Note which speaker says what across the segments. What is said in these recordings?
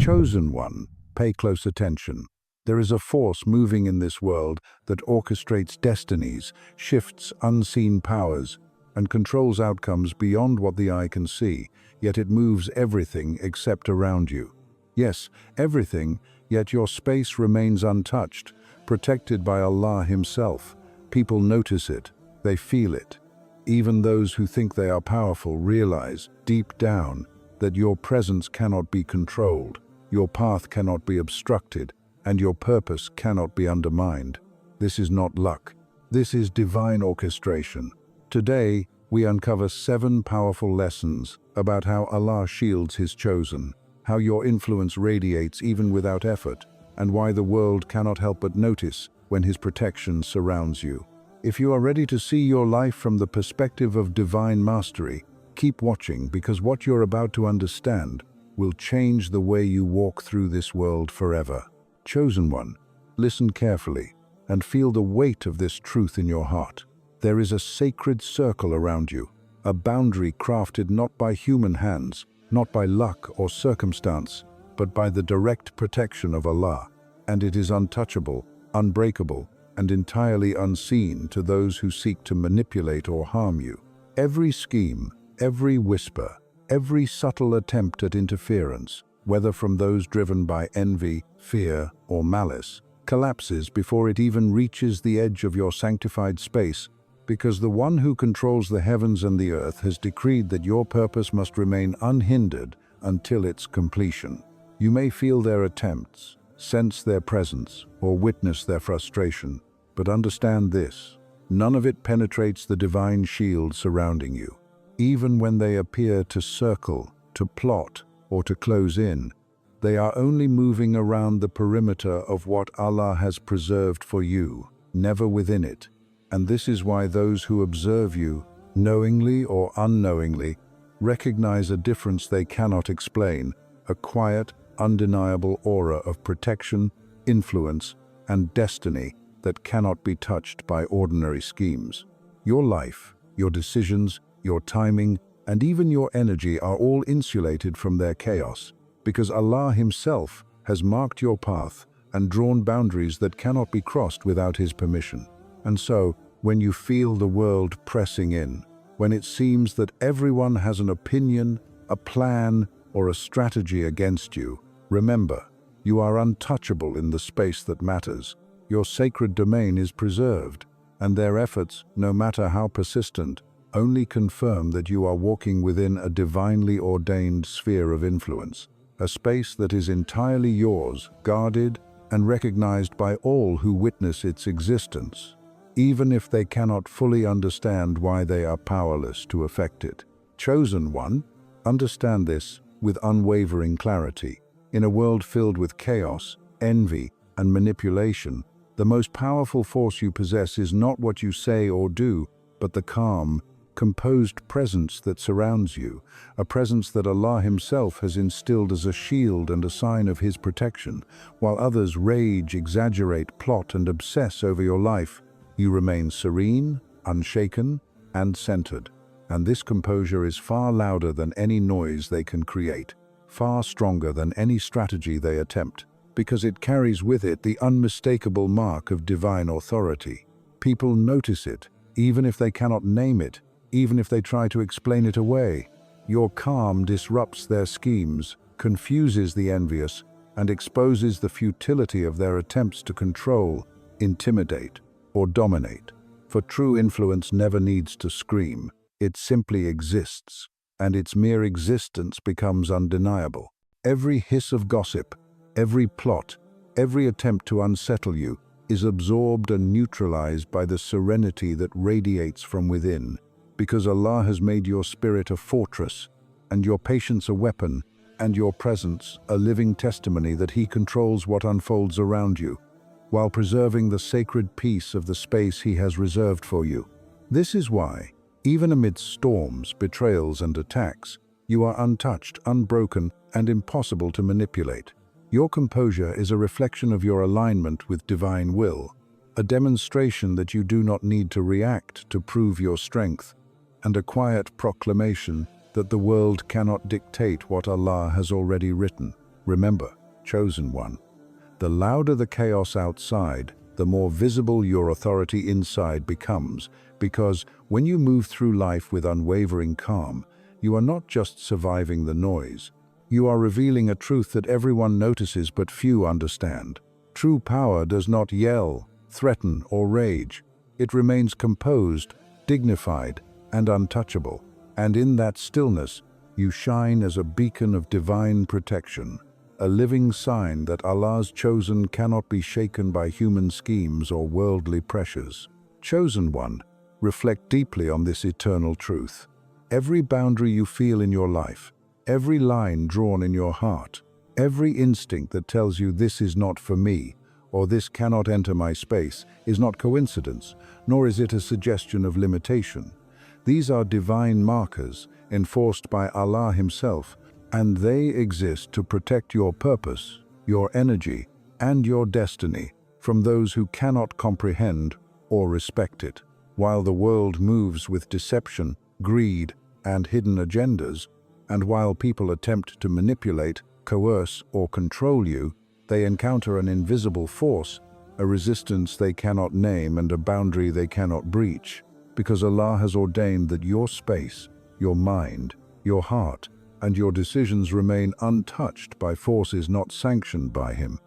Speaker 1: Chosen one, pay close attention. There is a force moving in this world that orchestrates destinies, shifts unseen powers, and controls outcomes beyond what the eye can see, yet it moves everything except around you. Yes, everything, yet your space remains untouched, protected by Allah Himself. People notice it, they feel it. Even those who think they are powerful realize, deep down, that your presence cannot be controlled, your path cannot be obstructed, and your purpose cannot be undermined. This is not luck. This is divine orchestration. Today, we uncover 7 powerful lessons about how Allah shields His chosen, how your influence radiates even without effort, and why the world cannot help but notice when His protection surrounds you. If you are ready to see your life from the perspective of divine mastery, keep watching, because what you're about to understand will change the way you walk through this world forever. Chosen one, listen carefully and feel the weight of this truth in your heart. There is a sacred circle around you, a boundary crafted not by human hands, not by luck or circumstance, but by the direct protection of Allah, and it is untouchable, unbreakable, and entirely unseen to those who seek to manipulate or harm you. Every scheme, every whisper, every subtle attempt at interference, whether from those driven by envy, fear, or malice, collapses before it even reaches the edge of your sanctified space, because the one who controls the heavens and the earth has decreed that your purpose must remain unhindered until its completion. You may feel their attempts, sense their presence, or witness their frustration, but understand this: none of it penetrates the divine shield surrounding you. Even when they appear to circle, to plot, or to close in, they are only moving around the perimeter of what Allah has preserved for you, never within it. And this is why those who observe you, knowingly or unknowingly, recognize a difference they cannot explain, a quiet, undeniable aura of protection, influence, and destiny that cannot be touched by ordinary schemes. Your life, your decisions, your timing, and even your energy are all insulated from their chaos, because Allah Himself has marked your path and drawn boundaries that cannot be crossed without His permission. And so, when you feel the world pressing in, when it seems that everyone has an opinion, a plan, or a strategy against you, remember, you are untouchable in the space that matters. Your sacred domain is preserved, and their efforts, no matter how persistent, only confirm that you are walking within a divinely ordained sphere of influence, a space that is entirely yours, guarded and recognized by all who witness its existence, even if they cannot fully understand why they are powerless to affect it. Chosen one, understand this with unwavering clarity. In a world filled with chaos, envy, and manipulation, the most powerful force you possess is not what you say or do, but the calm, composed presence that surrounds you, a presence that Allah Himself has instilled as a shield and a sign of His protection. While others rage, exaggerate, plot, and obsess over your life, you remain serene, unshaken, and centered. And this composure is far louder than any noise they can create, far stronger than any strategy they attempt, because it carries with it the unmistakable mark of divine authority. People notice it, even if they cannot name it, even if they try to explain it away. Your calm disrupts their schemes, confuses the envious, and exposes the futility of their attempts to control, intimidate, or dominate. For true influence never needs to scream. It simply exists, and its mere existence becomes undeniable. Every hiss of gossip, every plot, every attempt to unsettle you is absorbed and neutralized by the serenity that radiates from within, because Allah has made your spirit a fortress, and your patience a weapon, and your presence a living testimony that He controls what unfolds around you, while preserving the sacred peace of the space He has reserved for you. This is why, even amidst storms, betrayals, and attacks, you are untouched, unbroken, and impossible to manipulate. Your composure is a reflection of your alignment with divine will, a demonstration that you do not need to react to prove your strength, and a quiet proclamation that the world cannot dictate what Allah has already written. Remember, chosen one, the louder the chaos outside, the more visible your authority inside becomes, because when you move through life with unwavering calm, you are not just surviving the noise. You are revealing a truth that everyone notices but few understand. True power does not yell, threaten, or rage. It remains composed, dignified, and untouchable. And in that stillness, you shine as a beacon of divine protection, a living sign that Allah's chosen cannot be shaken by human schemes or worldly pressures. Chosen one, reflect deeply on this eternal truth. Every boundary you feel in your life, every line drawn in your heart, every instinct that tells you this is not for me, or this cannot enter my space, is not coincidence, nor is it a suggestion of limitation. These are divine markers, enforced by Allah Himself, and they exist to protect your purpose, your energy, and your destiny from those who cannot comprehend or respect it. While the world moves with deception, greed, and hidden agendas, and while people attempt to manipulate, coerce, or control you, they encounter an invisible force, a resistance they cannot name and a boundary they cannot breach, because Allah has ordained that your space, your mind, your heart, and your decisions remain untouched by forces not sanctioned by Him.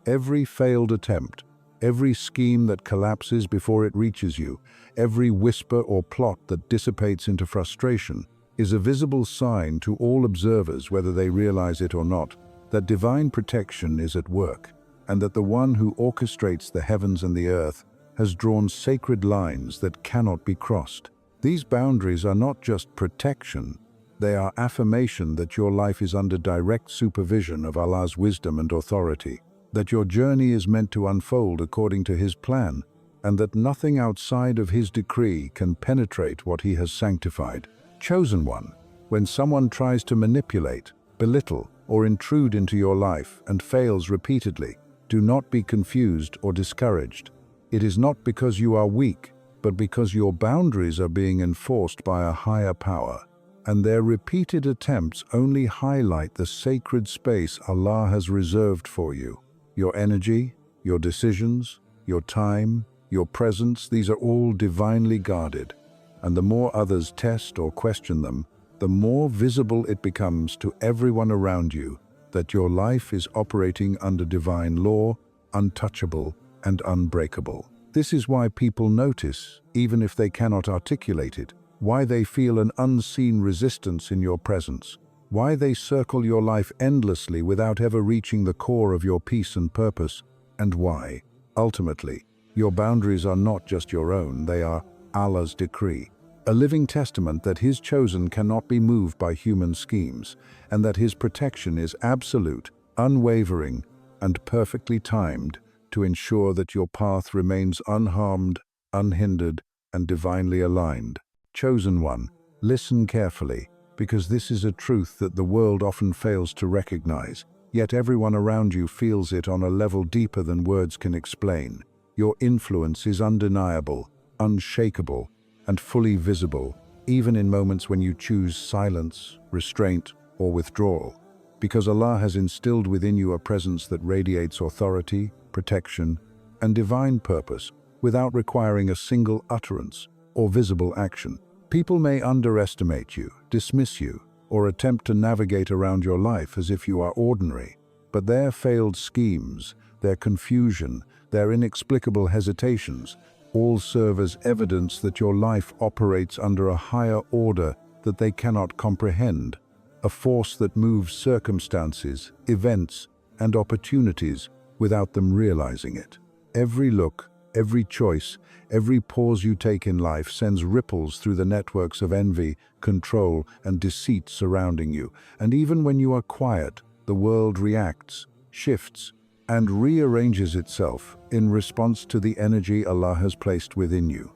Speaker 1: Every failed attempt, every scheme that collapses before it reaches you, every whisper or plot that dissipates into frustration, is a visible sign to all observers, whether they realize it or not, that divine protection is at work, and that the one who orchestrates the heavens and the earth has drawn sacred lines that cannot be crossed. These boundaries are not just protection, they are affirmation that your life is under direct supervision of Allah's wisdom and authority, that your journey is meant to unfold according to His plan, and that nothing outside of His decree can penetrate what He has sanctified. Chosen one, when someone tries to manipulate, belittle, or intrude into your life and fails repeatedly, do not be confused or discouraged. It is not because you are weak, but because your boundaries are being enforced by a higher power, and their repeated attempts only highlight the sacred space Allah has reserved for you. Your energy, your decisions, your time, your presence, these are all divinely guarded, and the more others test or question them, the more visible it becomes to everyone around you that your life is operating under divine law, untouchable and unbreakable. This is why people notice, even if they cannot articulate it, why they feel an unseen resistance in your presence, why they circle your life endlessly without ever reaching the core of your peace and purpose, and why, ultimately, your boundaries are not just your own, they are Allah's decree, a living testament that His chosen cannot be moved by human schemes, and that His protection is absolute, unwavering, and perfectly timed to ensure that your path remains unharmed, unhindered, and divinely aligned. Chosen one, listen carefully, because this is a truth that the world often fails to recognize, yet everyone around you feels it on a level deeper than words can explain. Your influence is undeniable, unshakable, and fully visible, even in moments when you choose silence, restraint, or withdrawal, because Allah has instilled within you a presence that radiates authority, protection, and divine purpose without requiring a single utterance or visible action. People may underestimate you, dismiss you, or attempt to navigate around your life as if you are ordinary, but their failed schemes, their confusion, their inexplicable hesitations, all serve as evidence that your life operates under a higher order that they cannot comprehend, a force that moves circumstances, events, and opportunities without them realizing it. Every look, every choice, every pause you take in life sends ripples through the networks of envy, control, and deceit surrounding you, and even when you are quiet, the world reacts, shifts, and rearranges itself in response to the energy Allah has placed within you.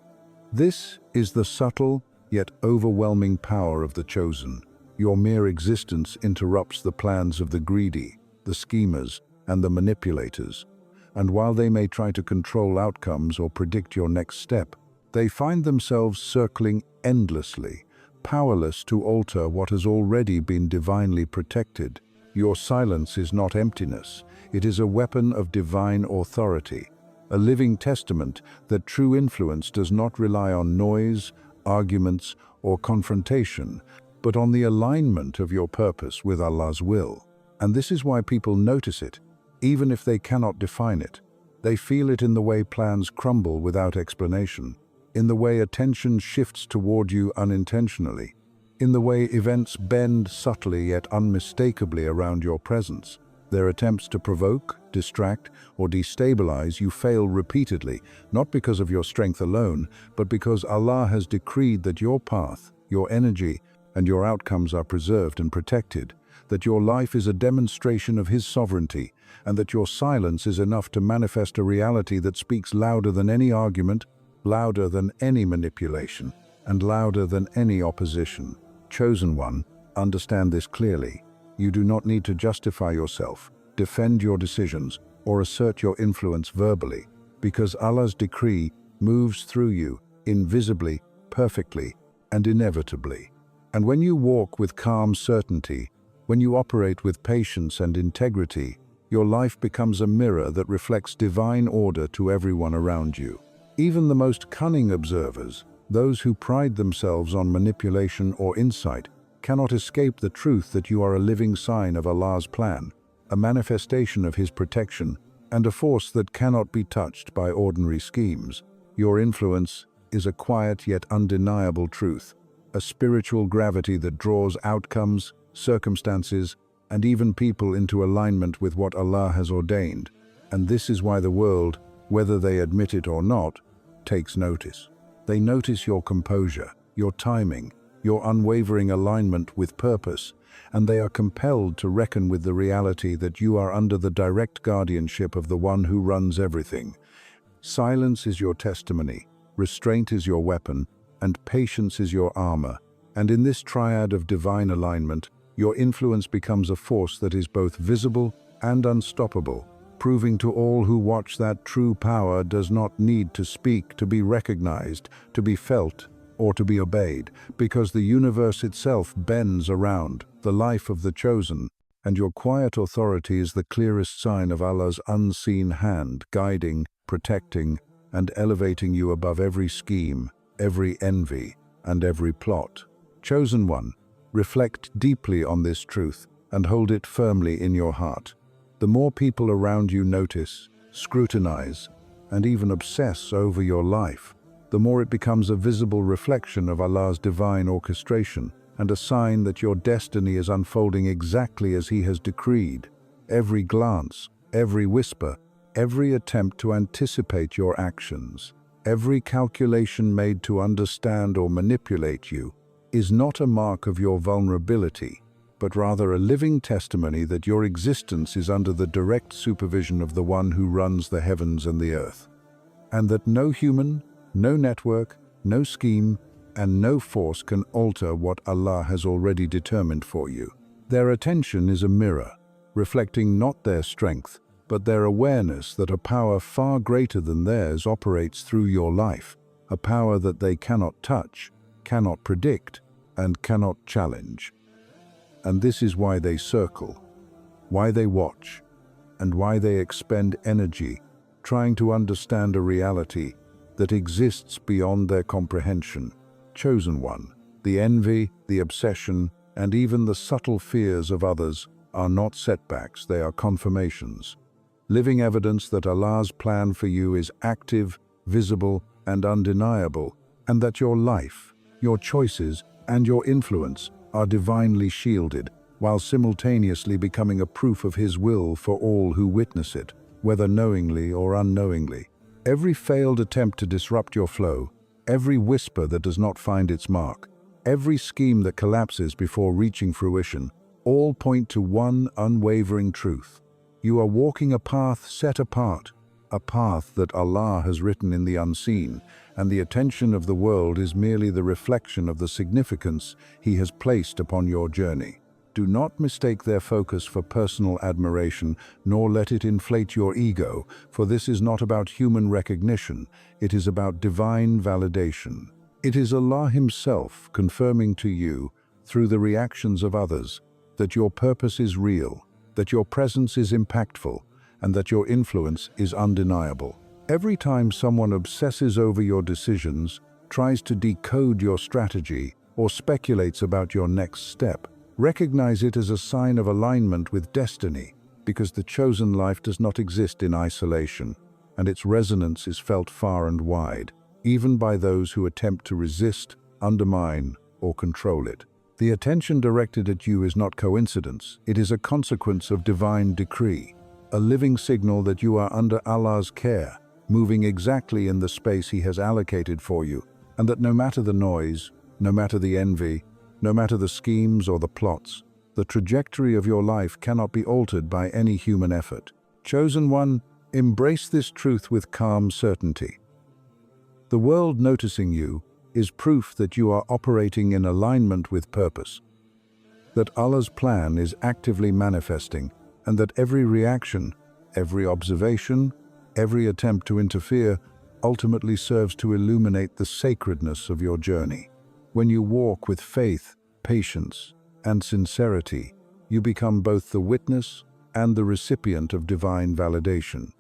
Speaker 1: This is the subtle yet overwhelming power of the chosen. Your mere existence interrupts the plans of the greedy, the schemers, and the manipulators. And while they may try to control outcomes or predict your next step, they find themselves circling endlessly, powerless to alter what has already been divinely protected. Your silence is not emptiness. It is a weapon of divine authority, a living testament that true influence does not rely on noise, arguments, or confrontation, but on the alignment of your purpose with Allah's will. And this is why people notice it, even if they cannot define it. They feel it in the way plans crumble without explanation, in the way attention shifts toward you unintentionally, in the way events bend subtly yet unmistakably around your presence. Their attempts to provoke, distract, or destabilize you fail repeatedly, not because of your strength alone, but because Allah has decreed that your path, your energy, and your outcomes are preserved and protected, that your life is a demonstration of His sovereignty, and that your silence is enough to manifest a reality that speaks louder than any argument, louder than any manipulation, and louder than any opposition. Chosen one, understand this clearly. You do not need to justify yourself, defend your decisions, or assert your influence verbally, because Allah's decree moves through you invisibly, perfectly, and inevitably. And when you walk with calm certainty, when you operate with patience and integrity, your life becomes a mirror that reflects divine order to everyone around you. Even the most cunning observers, those who pride themselves on manipulation or insight, cannot escape the truth that you are a living sign of Allah's plan, a manifestation of His protection, and a force that cannot be touched by ordinary schemes. Your influence is a quiet yet undeniable truth, a spiritual gravity that draws outcomes, circumstances, and even people into alignment with what Allah has ordained. And this is why the world, whether they admit it or not, takes notice. They notice your composure, your timing, your unwavering alignment with purpose, and they are compelled to reckon with the reality that you are under the direct guardianship of the one who runs everything. Silence is your testimony, restraint is your weapon, and patience is your armor. And in this triad of divine alignment, your influence becomes a force that is both visible and unstoppable, proving to all who watch that true power does not need to speak to be recognized, to be felt, or to be obeyed, because the universe itself bends around the life of the chosen, and your quiet authority is the clearest sign of Allah's unseen hand, guiding, protecting, and elevating you above every scheme, every envy, and every plot. Chosen one, reflect deeply on this truth and hold it firmly in your heart. The more people around you notice, scrutinize, and even obsess over your life, the more it becomes a visible reflection of Allah's divine orchestration and a sign that your destiny is unfolding exactly as He has decreed. Every glance, every whisper, every attempt to anticipate your actions, every calculation made to understand or manipulate you, is not a mark of your vulnerability, but rather a living testimony that your existence is under the direct supervision of the one who runs the heavens and the earth, and that no human, no network, no scheme, and no force can alter what Allah has already determined for you. Their attention is a mirror, reflecting not their strength, but their awareness that a power far greater than theirs operates through your life, a power that they cannot touch, cannot predict, and cannot challenge. And this is why they circle, why they watch, and why they expend energy trying to understand a reality that exists beyond their comprehension. Chosen one, the envy, the obsession, and even the subtle fears of others are not setbacks, they are confirmations. Living evidence that Allah's plan for you is active, visible, and undeniable, and that your life, your choices, and your influence are divinely shielded, while simultaneously becoming a proof of His will for all who witness it, whether knowingly or unknowingly. Every failed attempt to disrupt your flow, every whisper that does not find its mark, every scheme that collapses before reaching fruition, all point to one unwavering truth. You are walking a path set apart, a path that Allah has written in the unseen, and the attention of the world is merely the reflection of the significance He has placed upon your journey. Do not mistake their focus for personal admiration, nor let it inflate your ego, for this is not about human recognition, it is about divine validation. It is Allah Himself confirming to you, through the reactions of others, that your purpose is real, that your presence is impactful, and that your influence is undeniable. Every time someone obsesses over your decisions, tries to decode your strategy, or speculates about your next step, recognize it as a sign of alignment with destiny, because the chosen life does not exist in isolation, and its resonance is felt far and wide, even by those who attempt to resist, undermine, or control it. The attention directed at you is not coincidence, it is a consequence of divine decree, a living signal that you are under Allah's care, moving exactly in the space He has allocated for you, and that no matter the noise, no matter the envy, no matter the schemes or the plots, the trajectory of your life cannot be altered by any human effort. Chosen one, embrace this truth with calm certainty. The world noticing you is proof that you are operating in alignment with purpose, that Allah's plan is actively manifesting, and that every reaction, every observation, every attempt to interfere ultimately serves to illuminate the sacredness of your journey. When you walk with faith, patience, and sincerity, you become both the witness and the recipient of divine validation.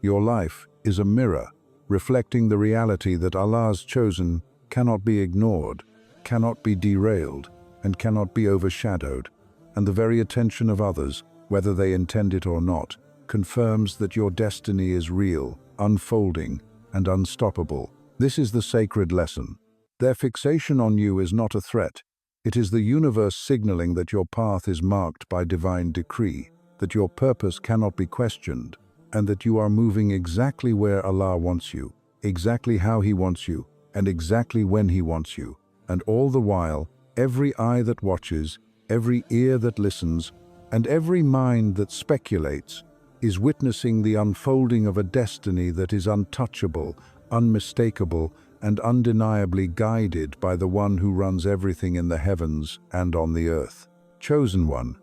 Speaker 1: Your life is a mirror, reflecting the reality that Allah's chosen cannot be ignored, cannot be derailed, and cannot be overshadowed, and the very attention of others, whether they intend it or not, confirms that your destiny is real, unfolding, and unstoppable. This is the sacred lesson. Their fixation on you is not a threat. It is the universe signaling that your path is marked by divine decree, that your purpose cannot be questioned, and that you are moving exactly where Allah wants you, exactly how He wants you, and exactly when He wants you. And all the while, every eye that watches, every ear that listens, and every mind that speculates is witnessing the unfolding of a destiny that is untouchable, unmistakable, and undeniably guided by the one who runs everything in the heavens and on the earth. Chosen one,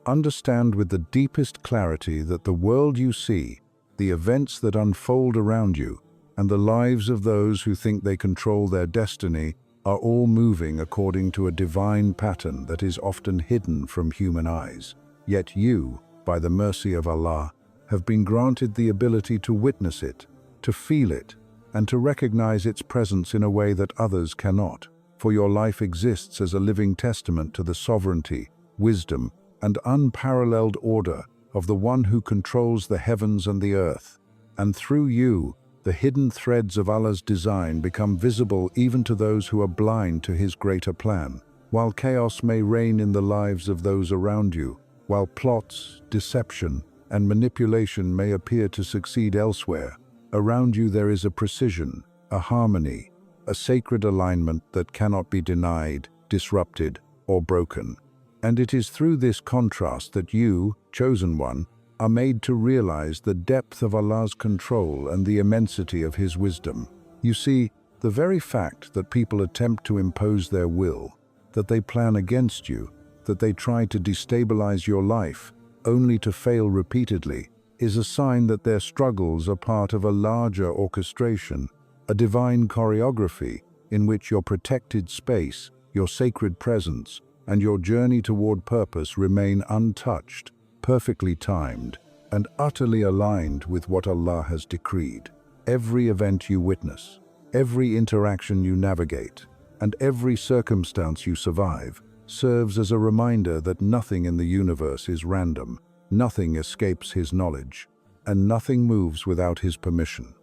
Speaker 1: understand with the deepest clarity that the world you see, the events that unfold around you, and the lives of those who think they control their destiny are all moving according to a divine pattern that is often hidden from human eyes. Yet you, by the mercy of Allah, have been granted the ability to witness it, to feel it, and to recognize its presence in a way that others cannot. For your life exists as a living testament to the sovereignty, wisdom, and unparalleled order of the one who controls the heavens and the earth. And through you, the hidden threads of Allah's design become visible even to those who are blind to His greater plan. While chaos may reign in the lives of those around you, while plots, deception, and manipulation may appear to succeed elsewhere, around you there is a precision, a harmony, a sacred alignment that cannot be denied, disrupted, or broken. And it is through this contrast that you, chosen one, are made to realize the depth of Allah's control and the immensity of His wisdom. You see, the very fact that people attempt to impose their will, that they plan against you, that they try to destabilize your life, only to fail repeatedly, is a sign that their struggles are part of a larger orchestration, a divine choreography in which your protected space, your sacred presence, and your journey toward purpose remain untouched, perfectly timed, and utterly aligned with what Allah has decreed. Every event you witness, every interaction you navigate, and every circumstance you survive serves as a reminder that nothing in the universe is random, nothing escapes His knowledge, and nothing moves without His permission.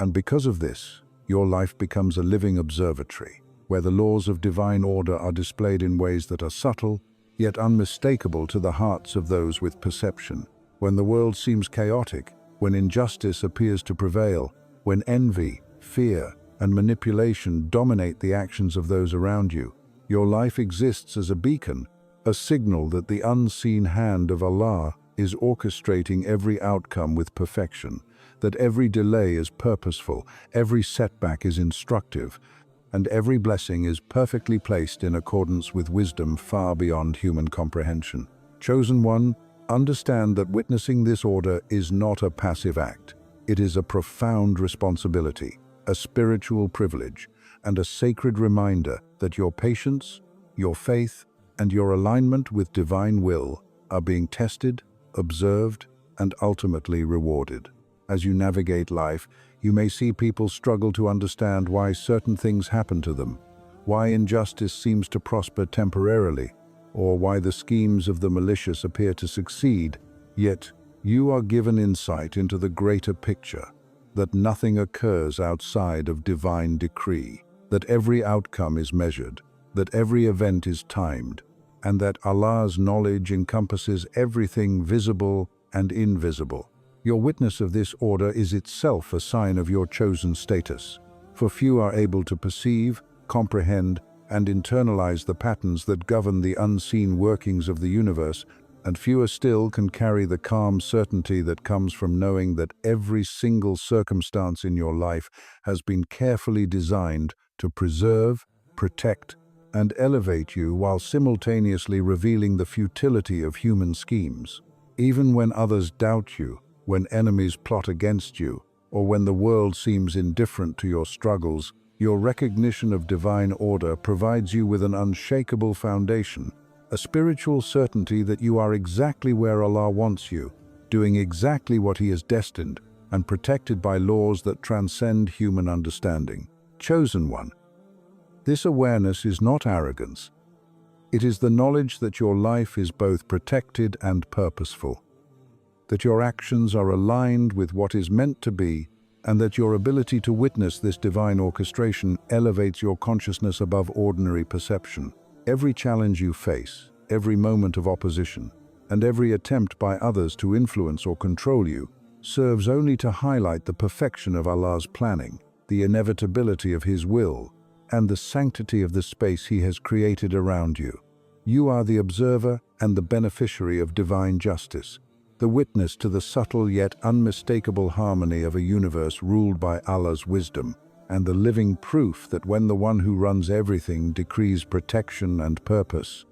Speaker 1: And because of this, your life becomes a living observatory, where the laws of divine order are displayed in ways that are subtle, yet unmistakable to the hearts of those with perception. When the world seems chaotic, when injustice appears to prevail, when envy, fear, and manipulation dominate the actions of those around you, your life exists as a beacon, a signal that the unseen hand of Allah is orchestrating every outcome with perfection, that every delay is purposeful, every setback is instructive, and every blessing is perfectly placed in accordance with wisdom far beyond human comprehension. Chosen one, understand that witnessing this order is not a passive act. It is a profound responsibility, a spiritual privilege, and a sacred reminder that your patience, your faith, and your alignment with divine will are being tested observed, and ultimately rewarded. As you navigate life, you may see people struggle to understand why certain things happen to them, why injustice seems to prosper temporarily, or why the schemes of the malicious appear to succeed. Yet, you are given insight into the greater picture, that nothing occurs outside of divine decree, that every outcome is measured, that every event is timed, and that Allah's knowledge encompasses everything visible and invisible. Your witness of this order is itself a sign of your chosen status, for few are able to perceive, comprehend, and internalize the patterns that govern the unseen workings of the universe, and fewer still can carry the calm certainty that comes from knowing that every single circumstance in your life has been carefully designed to preserve, protect, and elevate you while simultaneously revealing the futility of human schemes. Even when others doubt you, when enemies plot against you, or when the world seems indifferent to your struggles, your recognition of divine order provides you with an unshakable foundation, a spiritual certainty that you are exactly where Allah wants you, doing exactly what He has destined, and protected by laws that transcend human understanding. Chosen one. This awareness is not arrogance. It is the knowledge that your life is both protected and purposeful, that your actions are aligned with what is meant to be, and that your ability to witness this divine orchestration elevates your consciousness above ordinary perception. Every challenge you face, every moment of opposition, and every attempt by others to influence or control you serves only to highlight the perfection of Allah's planning, the inevitability of His will, and the sanctity of the space He has created around you. You are the observer and the beneficiary of divine justice, the witness to the subtle yet unmistakable harmony of a universe ruled by Allah's wisdom, and the living proof that when the one who runs everything decrees protection and purpose,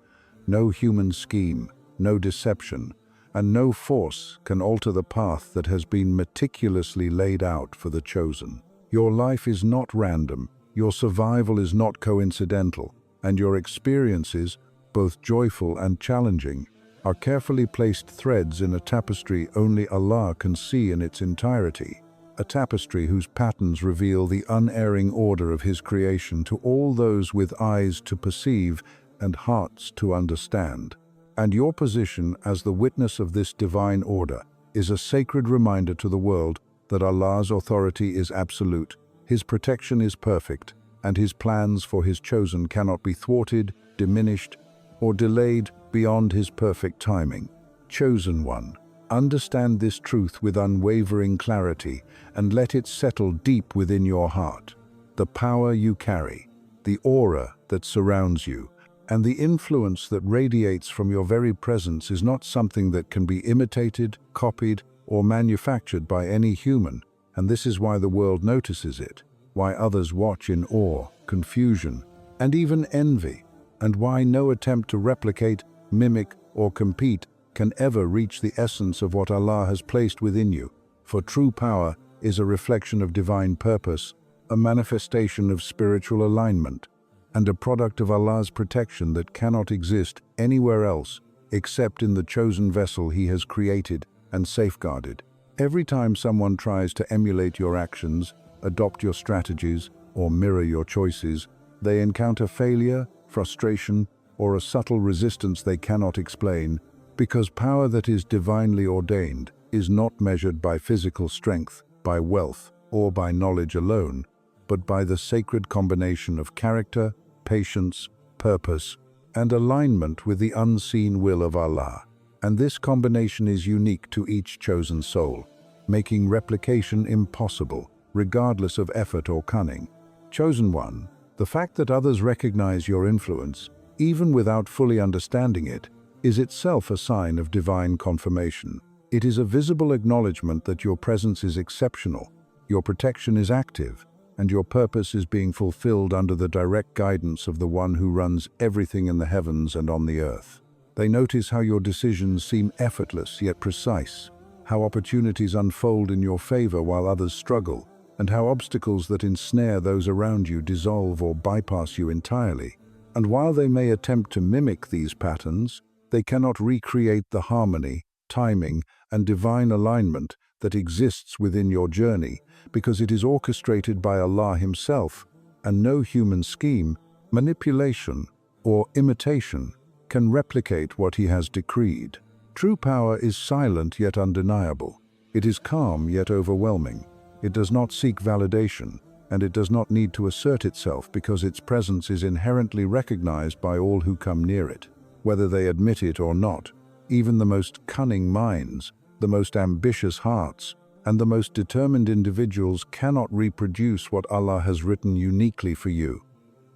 Speaker 1: no human scheme, no deception, and no force can alter the path that has been meticulously laid out for the chosen. Your life is not random, your survival is not coincidental, and your experiences, both joyful and challenging, are carefully placed threads in a tapestry only Allah can see in its entirety, a tapestry whose patterns reveal the unerring order of His creation to all those with eyes to perceive and hearts to understand. And your position as the witness of this divine order is a sacred reminder to the world that Allah's authority is absolute, His protection is perfect, and His plans for His chosen cannot be thwarted, diminished, or delayed beyond His perfect timing. Chosen one, understand this truth with unwavering clarity and let it settle deep within your heart. The power you carry, the aura that surrounds you, and the influence that radiates from your very presence is not something that can be imitated, copied, or manufactured by any human, and this is why the world notices it, why others watch in awe, confusion, and even envy, and why no attempt to replicate, mimic, or compete can ever reach the essence of what Allah has placed within you. For true power is a reflection of divine purpose, a manifestation of spiritual alignment, and a product of Allah's protection that cannot exist anywhere else except in the chosen vessel He has created and safeguarded. Every time someone tries to emulate your actions, adopt your strategies, or mirror your choices, they encounter failure, frustration, or a subtle resistance they cannot explain, because power that is divinely ordained is not measured by physical strength, by wealth, or by knowledge alone, but by the sacred combination of character, patience, purpose, and alignment with the unseen will of Allah. And this combination is unique to each chosen soul, making replication impossible, regardless of effort or cunning. Chosen one, the fact that others recognize your influence, even without fully understanding it, is itself a sign of divine confirmation. It is a visible acknowledgement that your presence is exceptional, your protection is active, and your purpose is being fulfilled under the direct guidance of the one who runs everything in the heavens and on the earth. They notice how your decisions seem effortless yet precise, how opportunities unfold in your favor while others struggle, and how obstacles that ensnare those around you dissolve or bypass you entirely. And while they may attempt to mimic these patterns, they cannot recreate the harmony, timing, and divine alignment that exists within your journey, because it is orchestrated by Allah Himself, and no human scheme, manipulation, or imitation can replicate what He has decreed. True power is silent yet undeniable. It is calm yet overwhelming. It does not seek validation, and it does not need to assert itself because its presence is inherently recognized by all who come near it, whether they admit it or not. Even the most cunning minds, the most ambitious hearts, and the most determined individuals cannot reproduce what Allah has written uniquely for you,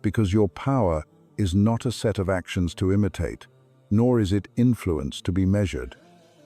Speaker 1: because your power is not a set of actions to imitate, nor is it influence to be measured.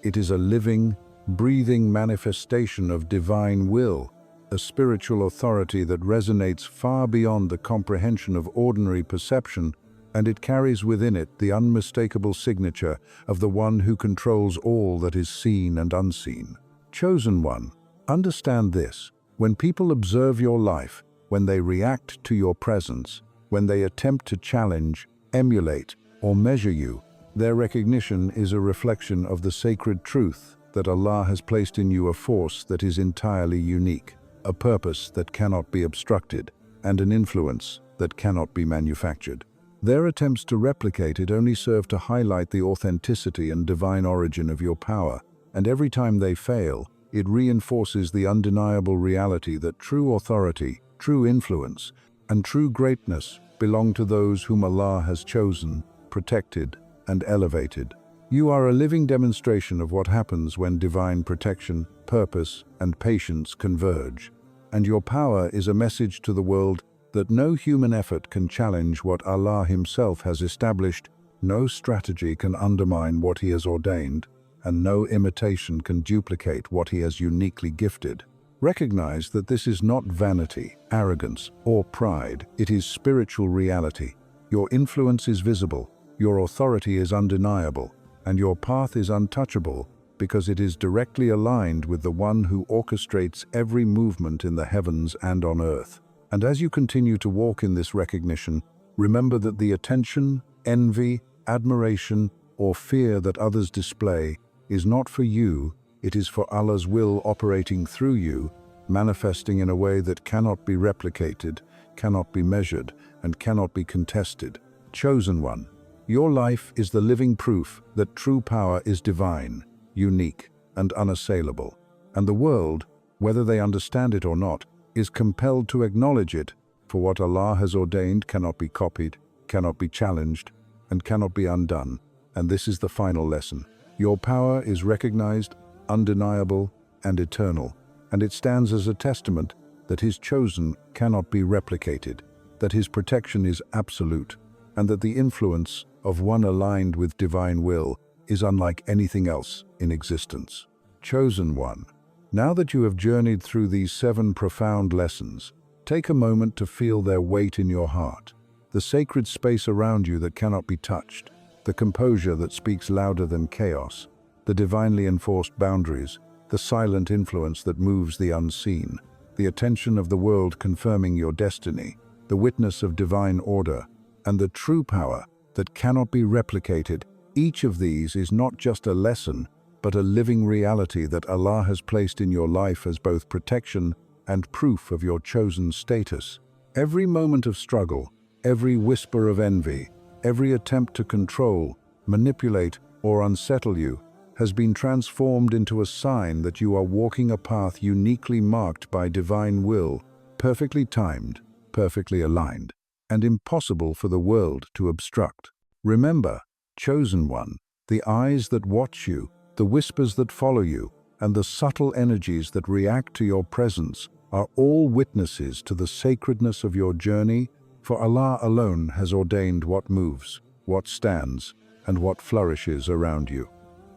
Speaker 1: It is a living, breathing manifestation of divine will, a spiritual authority that resonates far beyond the comprehension of ordinary perception, and it carries within it the unmistakable signature of the one who controls all that is seen and unseen. Chosen one, understand this: when people observe your life, when they react to your presence, when they attempt to challenge, emulate, or measure you, their recognition is a reflection of the sacred truth that Allah has placed in you a force that is entirely unique, a purpose that cannot be obstructed, and an influence that cannot be manufactured. Their attempts to replicate it only serve to highlight the authenticity and divine origin of your power, and every time they fail, it reinforces the undeniable reality that true authority, true influence, and true greatness belong to those whom Allah has chosen, protected, and elevated. You are a living demonstration of what happens when divine protection, purpose, and patience converge. And your power is a message to the world that no human effort can challenge what Allah Himself has established, no strategy can undermine what He has ordained, and no imitation can duplicate what He has uniquely gifted. Recognize that this is not vanity, arrogance, or pride. It is spiritual reality. Your influence is visible, your authority is undeniable, and your path is untouchable because it is directly aligned with the one who orchestrates every movement in the heavens and on earth. And as you continue to walk in this recognition, remember that the attention, envy, admiration, or fear that others display is not for you, it is for Allah's will operating through you, manifesting in a way that cannot be replicated, cannot be measured, and cannot be contested. Chosen one, your life is the living proof that true power is divine, unique, and unassailable, and the world, whether they understand it or not, is compelled to acknowledge it, for what Allah has ordained cannot be copied, cannot be challenged, and cannot be undone. And this is the final lesson. Your power is recognized, undeniable, and eternal, and it stands as a testament that His chosen cannot be replicated, that His protection is absolute, and that the influence of one aligned with divine will is unlike anything else in existence. Chosen one, now that you have journeyed through these 7 profound lessons, take a moment to feel their weight in your heart, the sacred space around you that cannot be touched, the composure that speaks louder than chaos, the divinely enforced boundaries, the silent influence that moves the unseen, the attention of the world confirming your destiny, the witness of divine order, and the true power that cannot be replicated. Each of these is not just a lesson, but a living reality that Allah has placed in your life as both protection and proof of your chosen status. Every moment of struggle, every whisper of envy, every attempt to control, manipulate, or unsettle you has been transformed into a sign that you are walking a path uniquely marked by divine will, perfectly timed, perfectly aligned, and impossible for the world to obstruct. Remember, chosen one, the eyes that watch you, the whispers that follow you, and the subtle energies that react to your presence are all witnesses to the sacredness of your journey, for Allah alone has ordained what moves, what stands, and what flourishes around you.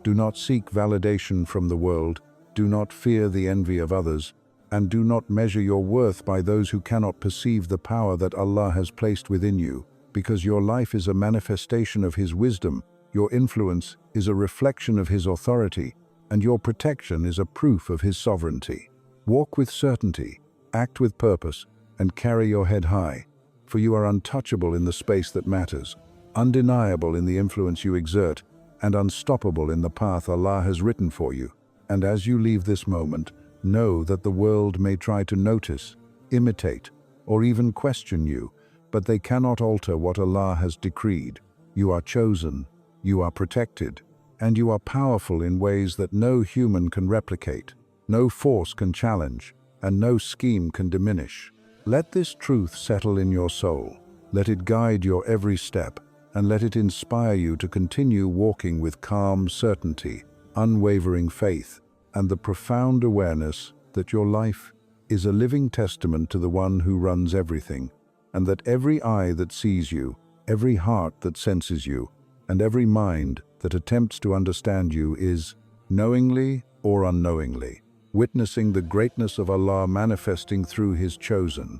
Speaker 1: Do not seek validation from the world, do not fear the envy of others, and do not measure your worth by those who cannot perceive the power that Allah has placed within you, because your life is a manifestation of His wisdom, your influence is a reflection of His authority, and your protection is a proof of His sovereignty. Walk with certainty, act with purpose, and carry your head high, for you are untouchable in the space that matters, undeniable in the influence you exert, and unstoppable in the path Allah has written for you. And as you leave this moment, know that the world may try to notice, imitate, or even question you, but they cannot alter what Allah has decreed. You are chosen, you are protected, and you are powerful in ways that no human can replicate, no force can challenge, and no scheme can diminish. Let this truth settle in your soul. Let it guide your every step, and let it inspire you to continue walking with calm certainty, unwavering faith, and the profound awareness that your life is a living testament to the one who runs everything, and that every eye that sees you, every heart that senses you, and every mind that attempts to understand you is, knowingly or unknowingly, witnessing the greatness of Allah manifesting through His chosen.